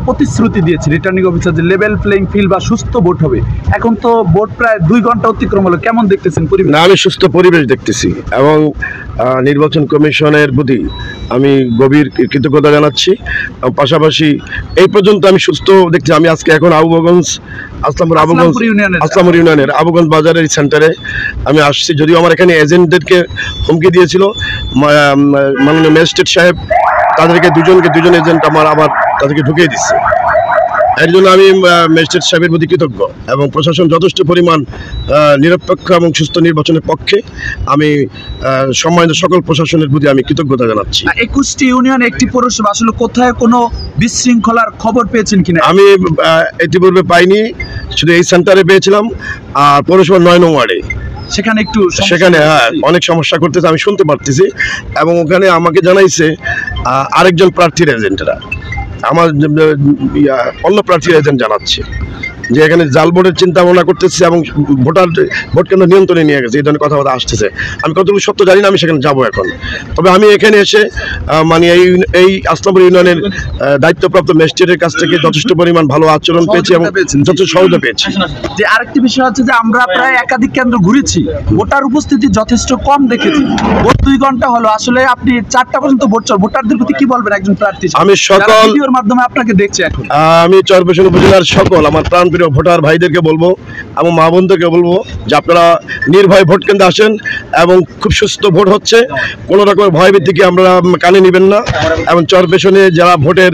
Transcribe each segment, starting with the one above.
প্রতিশ্রুতি দিয়েছে returning officer যে লেভেল প্লেইং ফিল্ড বা সুস্থ ভোট হবে। এখন তো ভোট প্রায় 2 ঘন্টা অতিক্রম হলো, কেমন দেখতেছেন পরিবেশ? না, আমি সুস্থ পরিবেশ দেখতেছি এবং নির্বাচন কমিশনের প্রতি আমি গভীর কৃতজ্ঞতা জানাচ্ছি। পাশাপাশি এই পর্যন্ত আমি সুস্থ দেখছি। আমি আজকে এখন আসলামপুর ইউনিয়নের আবুগঞ্জ বাজারের সেন্টারে আমি আসছি। যদিও আমার এখানে এজেন্টদেরকে হুমকি দিয়েছিল মাননীয় ম্যাজিস্ট্রেট সাহেব, তাদেরকে দুজন এজেন্ট আবার তাদেরকে ঢুকিয়ে দিচ্ছে। এর জন্য আমি ম্যাজিস্ট্রেট সাহেবের প্রতি কৃতজ্ঞ এবং প্রশাসন যথেষ্ট পরিমাণ নিরপেক্ষ এবং সুস্থ নির্বাচনের পক্ষে। আমি সম্মানিত সকল প্রশাসনের প্রতি আমি কৃতজ্ঞতা জানাচ্ছি। 21টি ইউনিয়ন, একটি পৌরসভা, আসলে কোথায় কোনো বিশৃঙ্খলার খবর পেয়েছেন কিনা? আমি ইতিপূর্বে পাইনি, শুধু এই সেন্টারে পেয়েছিলাম আর পৌরসভা 9 নং ওয়ার্ডে। সেখানে অনেক সমস্যা করতেছে আমি শুনতে পারতেছি, এবং ওখানে আমাকে জানাইছে আরেকজন প্রার্থীর এজেন্টরা, আমার অন্য প্রার্থীর এজেন্ট জানাচ্ছে যে এখানে জাল ভোটের চিন্তা ভাবনা করতেছে এবং ভোট কেন্দ্র নিয়ন্ত্রণে নিয়ে গেছে, এই ধরনের কথাবার্তা আসতেছে। আমি কতটুকু সত্য জানি না, আমি সেখানে যাবো এখন। তবে আমি এখানে এসে মানে এই আসলামপুর ইউনিয়নের দায়িত্বপ্রাপ্ত ম্যাজিস্ট্রেটের কাছ থেকে যথেষ্ট পরিমাণ ভালো আচরণ পেয়েছি এবং যথেষ্ট সহযোগিতা পেয়েছি। যে আরেকটি বিষয় হচ্ছে যে আমরা প্রায় একাধিক কেন্দ্র ঘুরেছি, ভোটার উপস্থিতি যথেষ্ট কম দেখেছি। ভোট 2 ঘন্টা হলো, আসলে আপনি 4টা পর্যন্ত ভোট চল, ভোটারদের প্রতি কি বলবেন একজন প্রার্থী? আমি সকল ভিডিওর মাধ্যমে আপনাকে দেখছি এখন। আমি চরপেশন উপজেলার সকল আমার প্রাণপ্রিয় ভোটার ভাইদেরকে বলবো এবং মা বোনদেরকে বলবো যে আপনারা নির্ভয় ভোট কেন্দ্রে আসেন এবং খুব সুস্থ ভোট হচ্ছে, কোনো রকমের ভয়ভীতিকে আমরা কানে নেবেন না। এবং চরপেশনে যারা ভোটের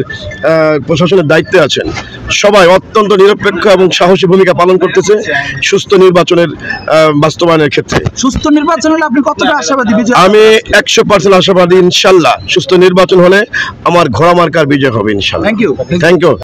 প্রশাসনের দায়িত্বে আছেন সবাই অত্যন্ত নিরপেক্ষ এবং সাহসী ভূমিকা পালন করতেছে সুস্থ নির্বাচনের বাস্তবায়নের ক্ষেত্রে। সুস্থ নির্বাচন হলে আপনি কতটা আশাবাদী? আমি 100% আশাবাদী। ইনশাল্লাহ সুস্থ নির্বাচন হলে আমার ঘোড়া মার্কার বিজয় হবে ইনশাল্লাহ। Thank you.